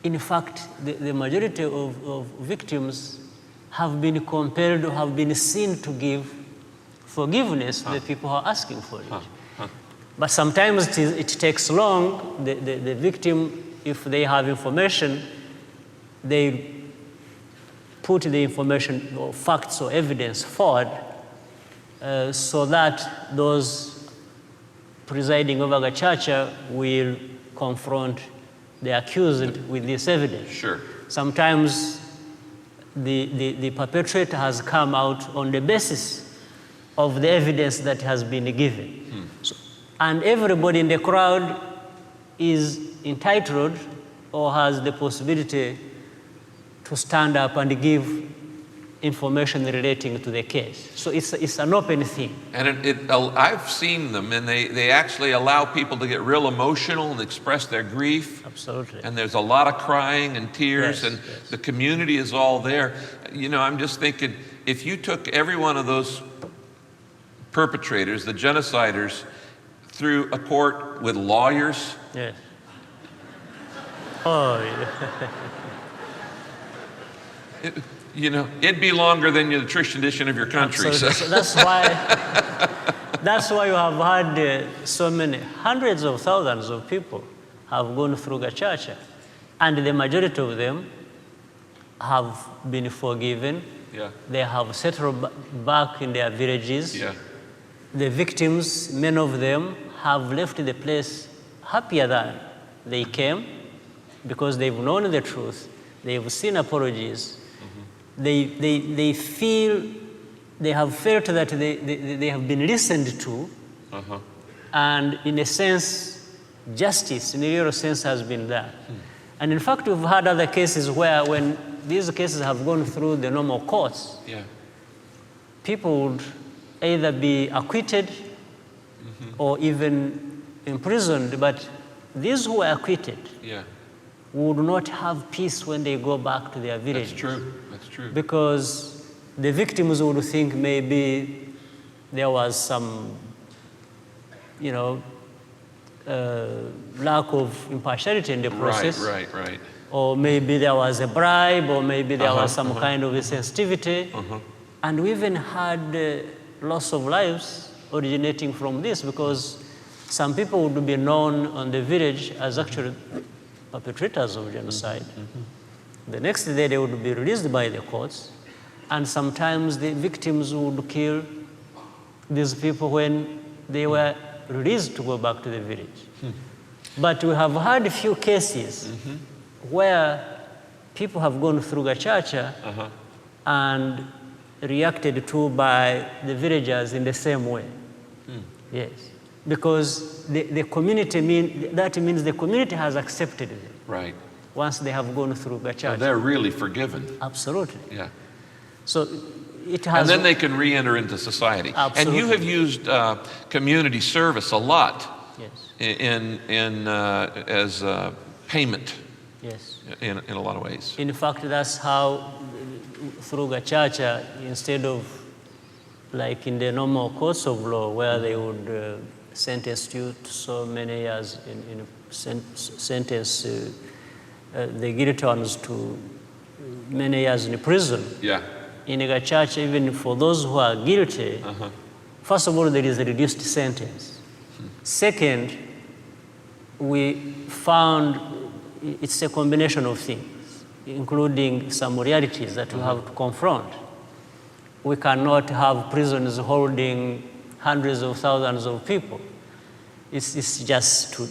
In fact, the majority of victims have been compelled or have been seen to give forgiveness to the people who are asking for it. But sometimes it takes long. The victim, if they have information, they put the information or facts or evidence forward so that those presiding over the church will confront the accused with this evidence. Sure. Sometimes the perpetrator has come out on the basis of the evidence that has been given. So, and everybody in the crowd is entitled or has the possibility to stand up and give information relating to the case. So it's an open thing. And I've seen them, and they actually allow people to get real emotional and express their grief. Absolutely. And there's a lot of crying and tears, and the community is all there. You know, I'm just thinking, if you took every one of those perpetrators, the genociders, through a court with lawyers. Yes. Oh, yeah. You know, it'd be longer than the tradition of your country. So. That's why you have had so many hundreds of thousands of people have gone through Gacaca, and the majority of them have been forgiven. Yeah. They have settled back in their villages. Yeah. The victims, many of them, have left the place happier than they came because they've known the truth. They've seen apologies. They feel, they have felt that they have been listened to, and in a sense, justice, in a real sense, has been done. And in fact, we've had other cases where when these cases have gone through the normal courts, people would either be acquitted or even imprisoned, but these who were acquitted would not have peace when they go back to their villages. That's true. That's true. Because the victims would think maybe there was some, you know, lack of impartiality in the process. Right. Or maybe there was a bribe, or maybe there was some kind of a sensitivity. And we even had loss of lives originating from this, because some people would be known on the village as actually perpetrators of genocide. The next day they would be released by the courts, and sometimes the victims would kill these people when they were released to go back to the village. But we have had a few cases where people have gone through Gacaca and reacted to by the villagers in the same way. Yes. Because the community that means the community has accepted them. Right. Once they have gone through Gacaca. So they're really forgiven. Absolutely. Yeah. So it has. And then they can re-enter into society. Absolutely. And you have used community service a lot. Yes. As payment. Yes. In a lot of ways. In fact, that's how through Gacaca, instead of like in the normal courts of law where they would sentence you to so many years sentence the guilty ones to many years in prison. Yeah. In Gacaca, even for those who are guilty, first of all, there is a reduced sentence. Second, we found it's a combination of things, including some realities that we have to confront. We cannot have prisons holding hundreds of thousands of people. It's just too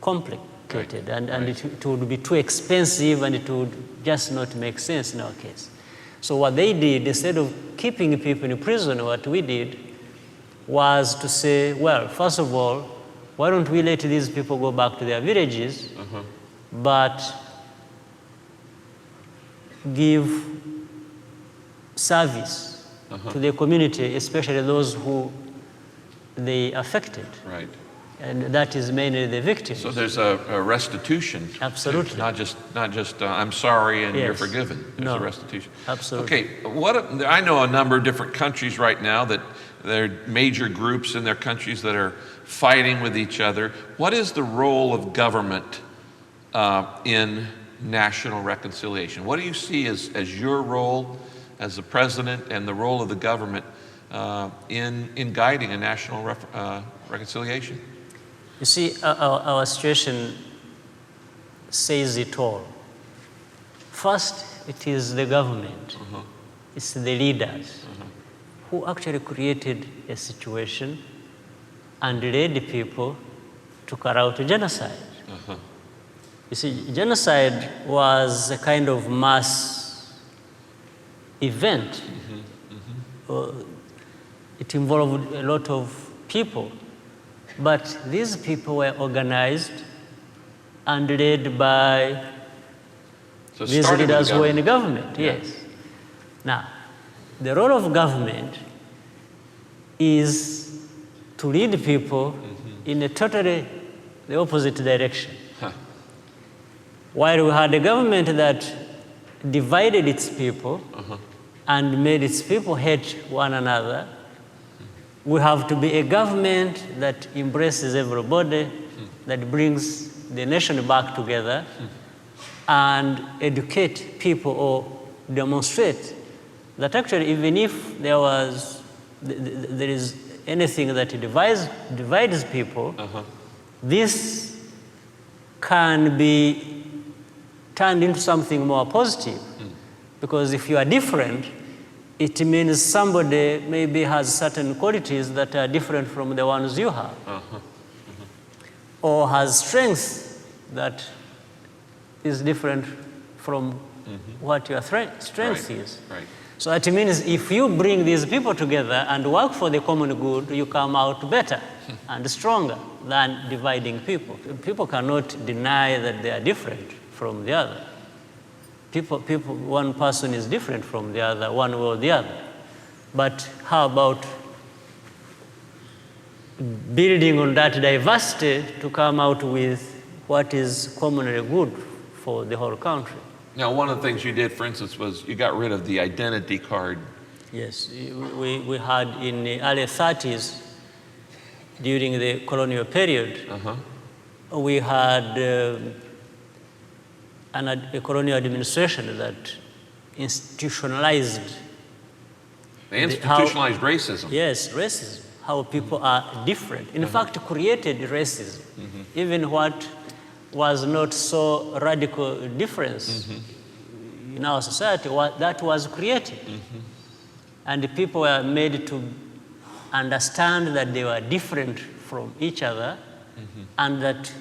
complicated, and it would be too expensive, and it would just not make sense in our case. So what they did, instead of keeping people in prison, what we did was to say, well, first of all, why don't we let these people go back to their villages, but give service to the community, especially those who they affected. Right. And that is mainly the victims. So there's a restitution. Absolutely. Not just I'm sorry and you're forgiven. There's a restitution. Absolutely. Okay, I know a number of different countries right now that there are major groups in their countries that are fighting with each other. What is the role of government in national reconciliation? What do you see as your role as the president and the role of the government in guiding a national reconciliation? You see, our situation says it all. First, it is the government. It's the leaders who actually created a situation and led people to carry out genocide. You see, genocide was a kind of mass event. It involved a lot of people, but these people were organized and led by these leaders who were in the government. Yes. Now, the role of government is to lead people in a totally the opposite direction. While we had a government that divided its people and made its people hate one another, we have to be a government that embraces everybody, that brings the nation back together and educate people or demonstrate that actually even if there is anything that divides people, this can be turned into something more positive. Because if you are different, it means somebody maybe has certain qualities that are different from the ones you have. Or has strength that is different from what your strength is. So that means if you bring these people together and work for the common good, you come out better and stronger than dividing people. People cannot deny that they are different from the other. One person is different from the other, one way or the other. But how about building on that diversity to come out with what is commonly good for the whole country? Now, one of the things you did, for instance, was you got rid of the identity card. Yes, we had in the early 30s, during the colonial period, we had a colonial administration that institutionalized racism. Yes, racism, how people are different. In fact, created racism, even what was not so radical difference in our society, that was created. And the people were made to understand that they were different from each other and that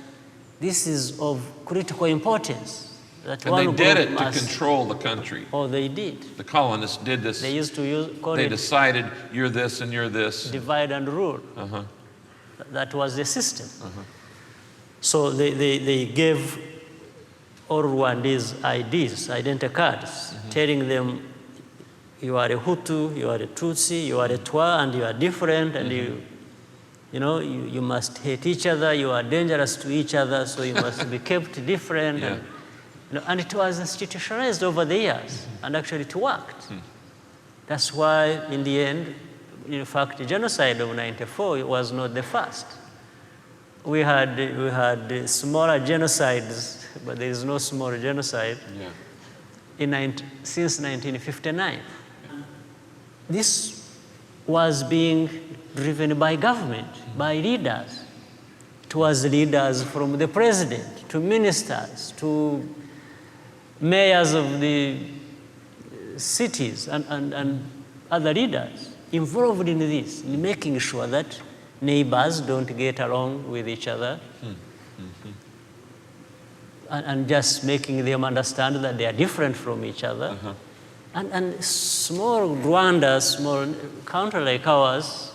this is of critical importance. That and they did it to control the country. Oh, they did. The colonists did this. They used to call they it decided you're this and you're this. Divide and rule. That was the system. So they gave all Rwandese IDs, identity cards, telling them you are a Hutu, you are a Tutsi, you are a Twa, and you are different, and you must hate each other, you are dangerous to each other, so you must be kept different. And it was institutionalized over the years, and actually it worked. That's why, in the end, in fact, the genocide of '94 was not the first. We had smaller genocides, but there is no smaller genocide since 1959. This was being driven by government, by leaders. It was leaders from the president to ministers to mayors of the cities and other leaders involved in this, in making sure that neighbors don't get along with each other and just making them understand that they are different from each other. And small Rwanda, small country like ours,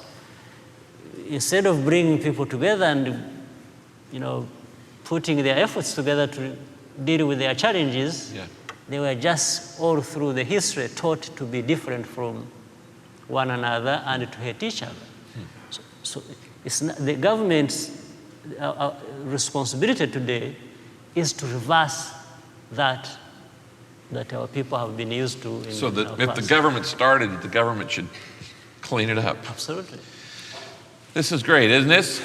instead of bringing people together and putting their efforts together to deal with their challenges, they were just all through the history taught to be different from one another and to hate each other. So it's not, the government's responsibility today is to reverse that our people have been used to. So that if the government started, the government should clean it up. Absolutely. This is great, isn't this?